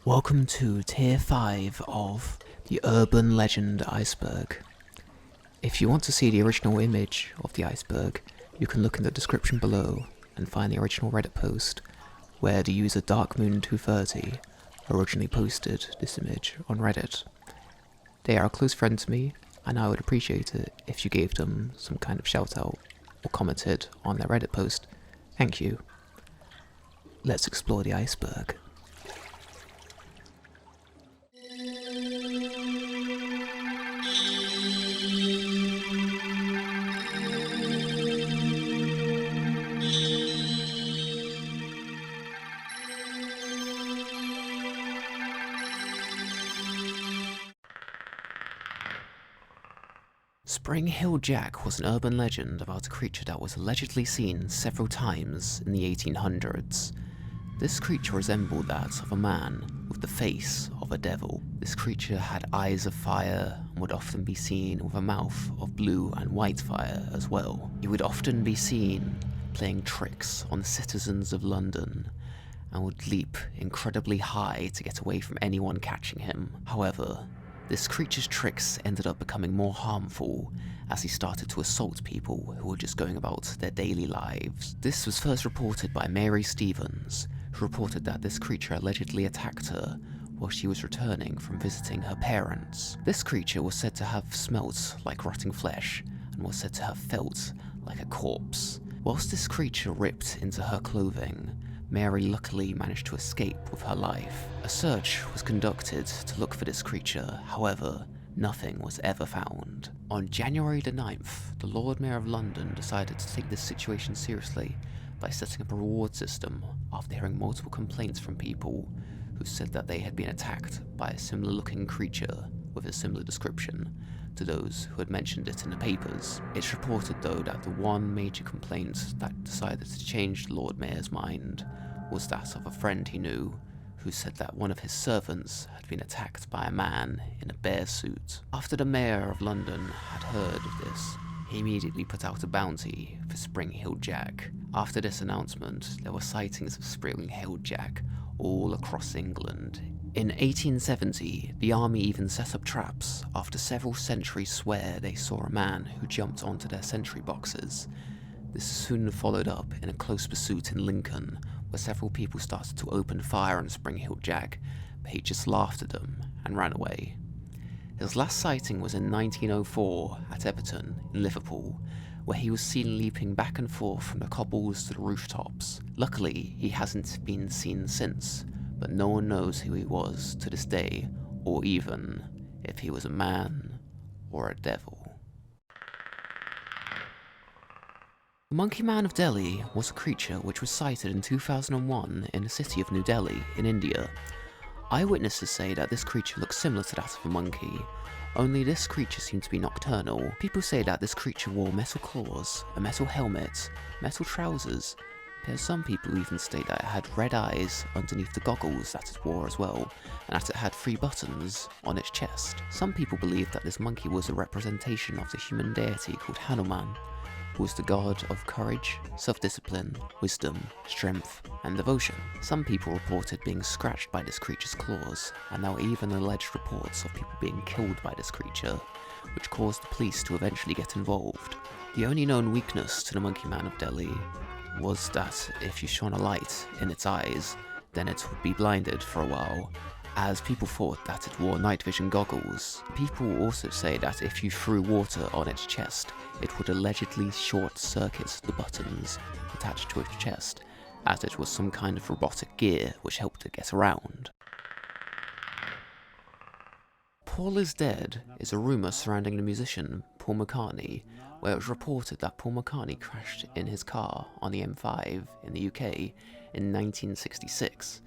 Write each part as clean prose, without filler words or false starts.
Welcome to Tier 5 of the urban legend Iceberg. If you want to see the original image of the iceberg, you can look in the description below and find the original Reddit post where the user DarkMoon230 originally posted this image on Reddit. They are a close friend to me, and I would appreciate it if you gave them some kind of shout out or commented on their Reddit post. Thank you. Let's explore the iceberg. Spring Hill Jack was an urban legend about a creature that was allegedly seen several times in the 1800s. This creature resembled that of a man with the face of a devil. This creature had eyes of fire and would often be seen with a mouth of blue and white fire as well. He would often be seen playing tricks on the citizens of London and would leap incredibly high to get away from anyone catching him. However, this creature's tricks ended up becoming more harmful as he started to assault people who were just going about their daily lives. This was first reported by Mary Stevens, who reported that this creature allegedly attacked her while she was returning from visiting her parents. This creature was said to have smelt like rotting flesh and was said to have felt like a corpse. Whilst this creature ripped into her clothing, Mary luckily managed to escape with her life. A search was conducted to look for this creature, however, nothing was ever found. On January the 9th, the Lord Mayor of London decided to take this situation seriously by setting up a reward system after hearing multiple complaints from people who said that they had been attacked by a similar looking creature with a similar description to those who had mentioned it in the papers. It's reported though that the one major complaint that decided to change the Lord Mayor's mind was that of a friend he knew who said that one of his servants had been attacked by a man in a bear suit. After the Mayor of London had heard of this, he immediately put out a bounty for Spring Hill Jack. After this announcement, there were sightings of Spring Hill Jack all across England. In 1870, the army even set up traps after several sentries swear they saw a man who jumped onto their sentry boxes. This soon followed up in a close pursuit in Lincoln, where several people started to open fire on Spring Hill Jack, but he just laughed at them and ran away. His last sighting was in 1904 at Everton in Liverpool, where he was seen leaping back and forth from the cobbles to the rooftops. Luckily, he hasn't been seen since, but no one knows who he was to this day, or even if he was a man or a devil. The Monkey Man of Delhi was a creature which was sighted in 2001 in the city of New Delhi in India. Eyewitnesses say that this creature looks similar to that of a monkey, only this creature seemed to be nocturnal. People say that this creature wore metal claws, a metal helmet, metal trousers. There's some people who even state that it had red eyes underneath the goggles that it wore as well, and that it had 3 buttons on its chest. Some people believe that this monkey was a representation of the human deity called Hanuman, who was the god of courage, self-discipline, wisdom, strength, and devotion. Some people reported being scratched by this creature's claws, and there were even alleged reports of people being killed by this creature, which caused the police to eventually get involved. The only known weakness to the Monkey Man of Delhi was that if you shone a light in its eyes, then it would be blinded for a while, as people thought that it wore night vision goggles. People also say that if you threw water on its chest, it would allegedly short-circuit the buttons attached to its chest, as it was some kind of robotic gear which helped it get around. Paul is Dead is a rumour surrounding the musician Paul McCartney, where it was reported that Paul McCartney crashed in his car on the M5 in the UK in 1966.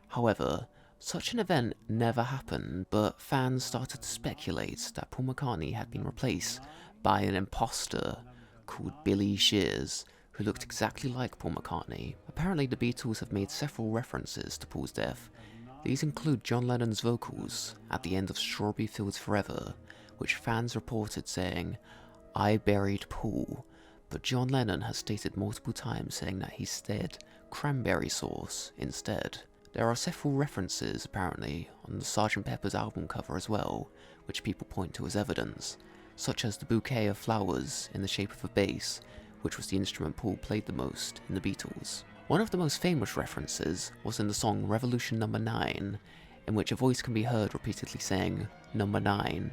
However, such an event never happened, but fans started to speculate that Paul McCartney had been replaced by an imposter called Billy Shears, who looked exactly like Paul McCartney. Apparently the Beatles have made several references to Paul's death. These include John Lennon's vocals at the end of Strawberry Fields Forever, which fans reported saying, "I buried Paul," but John Lennon has stated multiple times saying that he said cranberry sauce instead. There are several references, apparently, on the Sgt. Pepper's album cover as well, which people point to as evidence, such as the bouquet of flowers in the shape of a bass, which was the instrument Paul played the most in the Beatles. One of the most famous references was in the song Revolution No. 9, in which a voice can be heard repeatedly saying "Number 9,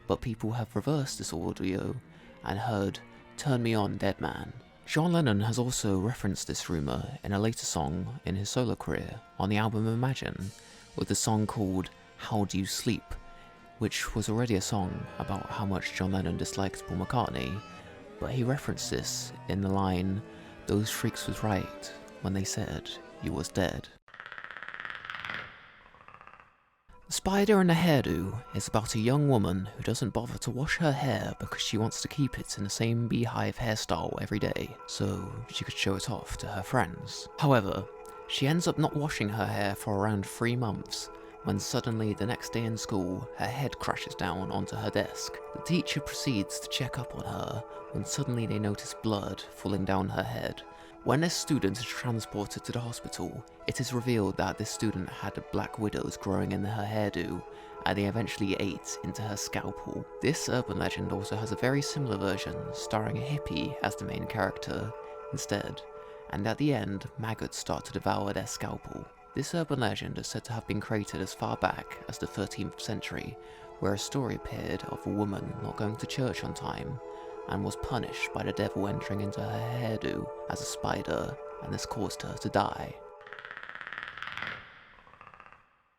but people have reversed this audio and heard "Turn Me On, Dead Man." John Lennon has also referenced this rumour in a later song in his solo career on the album Imagine, with a song called How Do You Sleep, which was already a song about how much John Lennon disliked Paul McCartney, but he referenced this in the line, "Those freaks was right when they said you was dead." The Spider and the Hairdo is about a young woman who doesn't bother to wash her hair because she wants to keep it in the same beehive hairstyle every day, so she could show it off to her friends. However, she ends up not washing her hair for around 3 months, when suddenly the next day in school, her head crashes down onto her desk. The teacher proceeds to check up on her, when suddenly they notice blood falling down her head. When this student is transported to the hospital, it is revealed that this student had black widows growing in her hairdo, and they eventually ate into her scalpel. This urban legend also has a very similar version, starring a hippie as the main character instead, and at the end, maggots start to devour their scalpel. This urban legend is said to have been created as far back as the 13th century, where a story appeared of a woman not going to church on time, and was punished by the devil entering into her hairdo as a spider, and this caused her to die.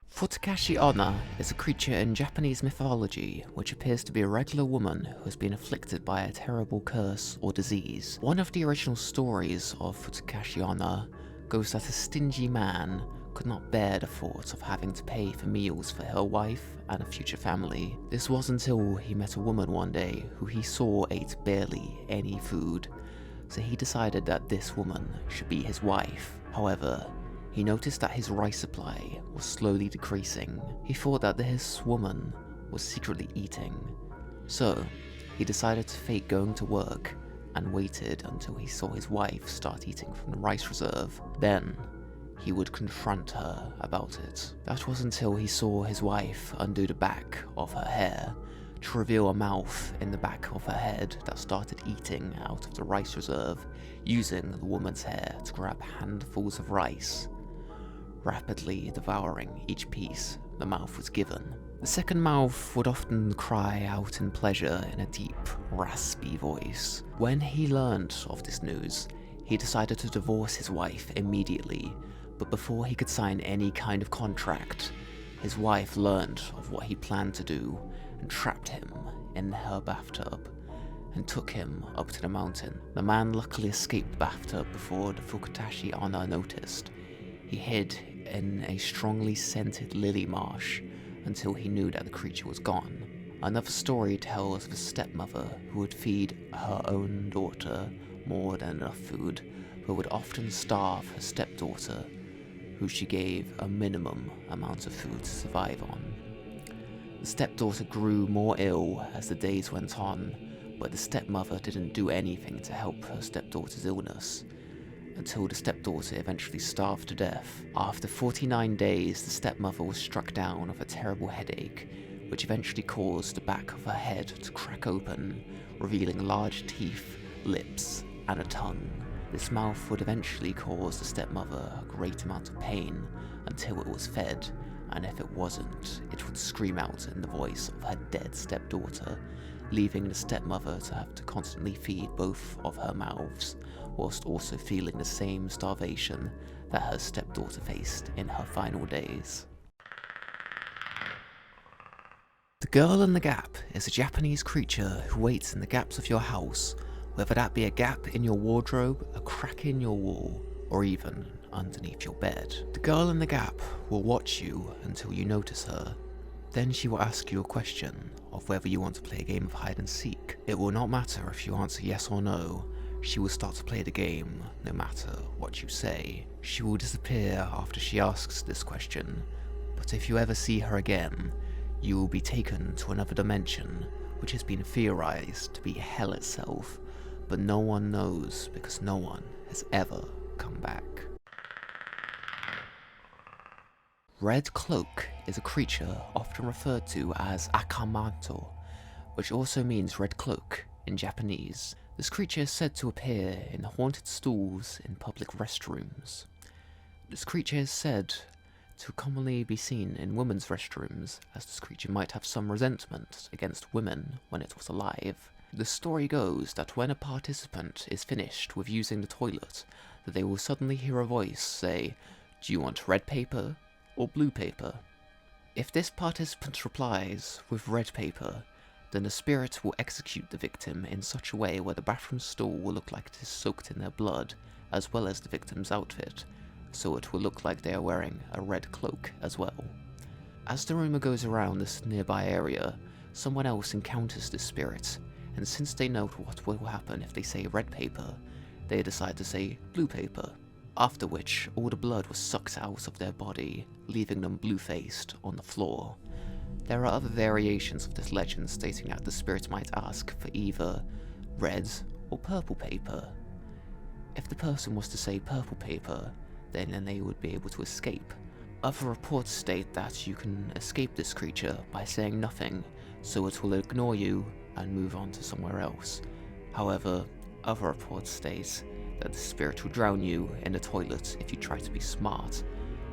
Futakuchi-onna is a creature in Japanese mythology which appears to be a regular woman who has been afflicted by a terrible curse or disease. One of the original stories of Futakuchi-onna goes that a stingy man could not bear the thought of having to pay for meals for her wife and a future family. This was until he met a woman one day who he saw ate barely any food, so he decided that this woman should be his wife. However, he noticed that his rice supply was slowly decreasing. He thought that this woman was secretly eating, so he decided to fake going to work and waited until he saw his wife start eating from the rice reserve. Then he would confront her about it. That was until he saw his wife undo the back of her hair to reveal a mouth in the back of her head that started eating out of the rice reserve, using the woman's hair to grab handfuls of rice, rapidly devouring each piece the mouth was given. The second mouth would often cry out in pleasure in a deep, raspy voice. When he learned of this news, he decided to divorce his wife immediately, but before he could sign any kind of contract, his wife learned of what he planned to do and trapped him in her bathtub and took him up to the mountain. The man luckily escaped the bathtub before the Futakuchi-onna noticed. He hid in a strongly scented lily marsh until he knew that the creature was gone. Another story tells of a stepmother who would feed her own daughter more than enough food, but would often starve her stepdaughter, who she gave a minimum amount of food to survive on. The stepdaughter grew more ill as the days went on, but the stepmother didn't do anything to help her stepdaughter's illness, until the stepdaughter eventually starved to death. After 49 days, the stepmother was struck down with a terrible headache, which eventually caused the back of her head to crack open, revealing large teeth, lips, and a tongue. This mouth would eventually cause the stepmother a great amount of pain until it was fed, and if it wasn't, it would scream out in the voice of her dead stepdaughter, leaving the stepmother to have to constantly feed both of her mouths, whilst also feeling the same starvation that her stepdaughter faced in her final days. The Girl in the Gap is a Japanese creature who waits in the gaps of your house, whether that be a gap in your wardrobe, a crack in your wall, or even underneath your bed. The Girl in the Gap will watch you until you notice her. Then she will ask you a question of whether you want to play a game of hide and seek. It will not matter if you answer yes or no. She will start to play the game no matter what you say. She will disappear after she asks this question, but if you ever see her again, you will be taken to another dimension, which has been theorized to be hell itself, but no one knows because no one has ever come back. Red Cloak is a creature often referred to as Manto, which also means red cloak in Japanese. This creature is said to appear in haunted stalls in public restrooms. This creature is said to commonly be seen in women's restrooms, as this creature might have some resentment against women when it was alive. The story goes that when a participant is finished with using the toilet, that they will suddenly hear a voice say, "Do you want red paper or blue paper?" If this participant replies with red paper, then the spirit will execute the victim in such a way where the bathroom stall will look like it is soaked in their blood, as well as the victim's outfit, so it will look like they are wearing a red cloak as well. As the rumour goes around this nearby area, someone else encounters this spirit, and since they know what will happen if they say red paper, they decide to say blue paper, after which all the blood was sucked out of their body, leaving them blue-faced on the floor. There are other variations of this legend stating that the spirit might ask for either red or purple paper. If the person was to say purple paper, then they would be able to escape. Other reports state that you can escape this creature by saying nothing, so it will ignore you and move on to somewhere else. However, other reports state that the spirit will drown you in the toilet if you try to be smart,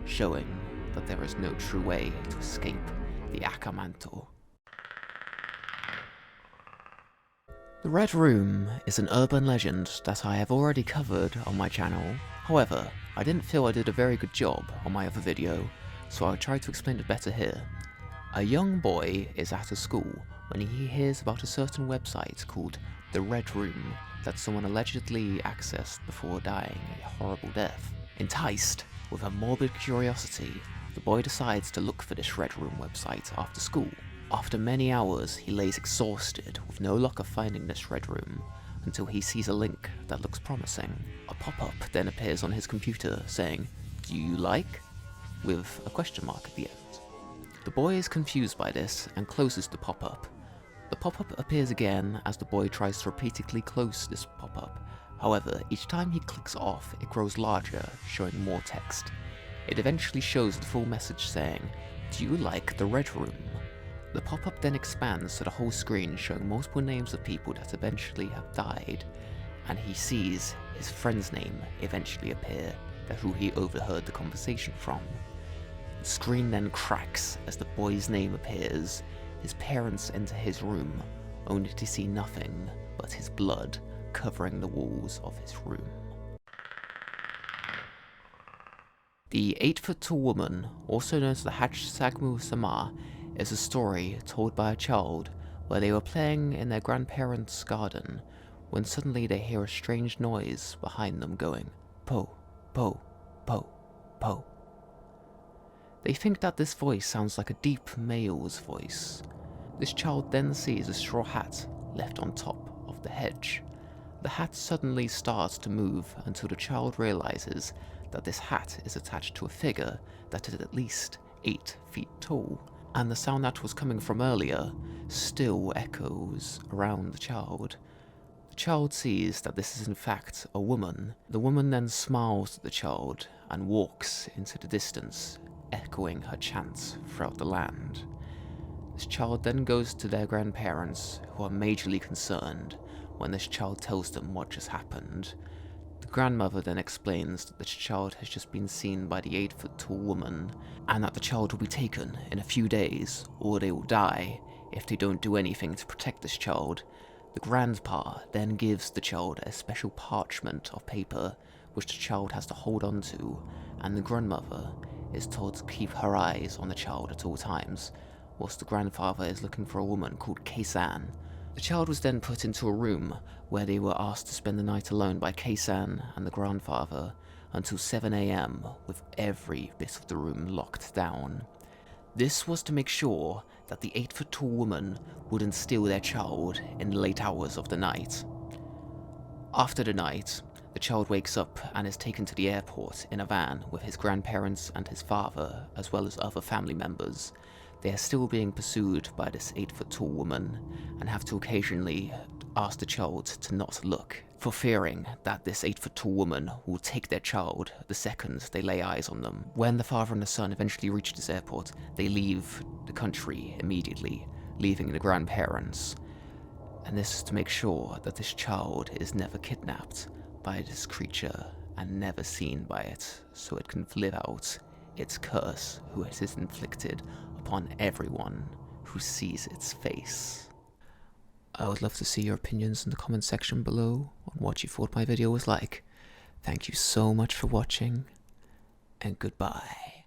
showing that there is no true way to escape the Akamanto. The Red Room is an urban legend that I have already covered on my channel. However, I didn't feel I did a very good job on my other video, so I'll try to explain it better here. A young boy is at a school when he hears about a certain website called the Red Room that someone allegedly accessed before dying a horrible death. Enticed with a morbid curiosity, the boy decides to look for this Red Room website after school. After many hours, he lays exhausted with no luck of finding this Red Room until he sees a link that looks promising. A pop-up then appears on his computer saying, "Do you like?" with a question mark at the end. The boy is confused by this and closes the pop-up. The pop-up appears again as the boy tries to repeatedly close this pop-up. However, each time he clicks off, it grows larger, showing more text. It eventually shows the full message saying, "Do you like the Red Room?" The pop-up then expands to the whole screen, showing multiple names of people that eventually have died, and he sees his friend's name eventually appear, who he overheard the conversation from. The screen then cracks as the boy's name appears. His parents enter his room, only to see nothing but his blood covering the walls of his room. The 8-foot-tall woman, also known as the Hachsagmu-sama, is a story told by a child where they were playing in their grandparents' garden when suddenly they hear a strange noise behind them going, "Po, po, po, po." They think that this voice sounds like a deep male's voice. This child then sees a straw hat left on top of the hedge. The hat suddenly starts to move until the child realizes that this hat is attached to a figure that is at least 8 feet tall, and the sound that was coming from earlier still echoes around the child. The child sees that this is in fact a woman. The woman then smiles at the child and walks into the distance, echoing her chants throughout the land. This child then goes to their grandparents, who are majorly concerned when this child tells them what just happened. The grandmother then explains that this child has just been seen by the 8-foot-tall woman, and that the child will be taken in a few days, or they will die if they don't do anything to protect this child. The grandpa then gives the child a special parchment of paper, which the child has to hold on to, and the grandmother is told to keep her eyes on the child at all times, whilst the grandfather is looking for a woman called Kei-san. The child was then put into a room where they were asked to spend the night alone by Kei-san and the grandfather until 7 AM, with every bit of the room locked down. This was to make sure that the 8-foot-tall woman wouldn't steal their child in the late hours of the night. After the night, the child wakes up and is taken to the airport in a van with his grandparents and his father, as well as other family members. They are still being pursued by this 8-foot-tall woman and have to occasionally asked the child to not look, for fearing that this 8-foot-tall woman will take their child the second they lay eyes on them. When the father and the son eventually reach this airport, they leave the country immediately, leaving the grandparents. And this is to make sure that this child is never kidnapped by this creature and never seen by it, so it can live out its curse who it is inflicted upon everyone who sees its face. I would love to see your opinions in the comment section below on what you thought my video was like. Thank you so much for watching, and goodbye.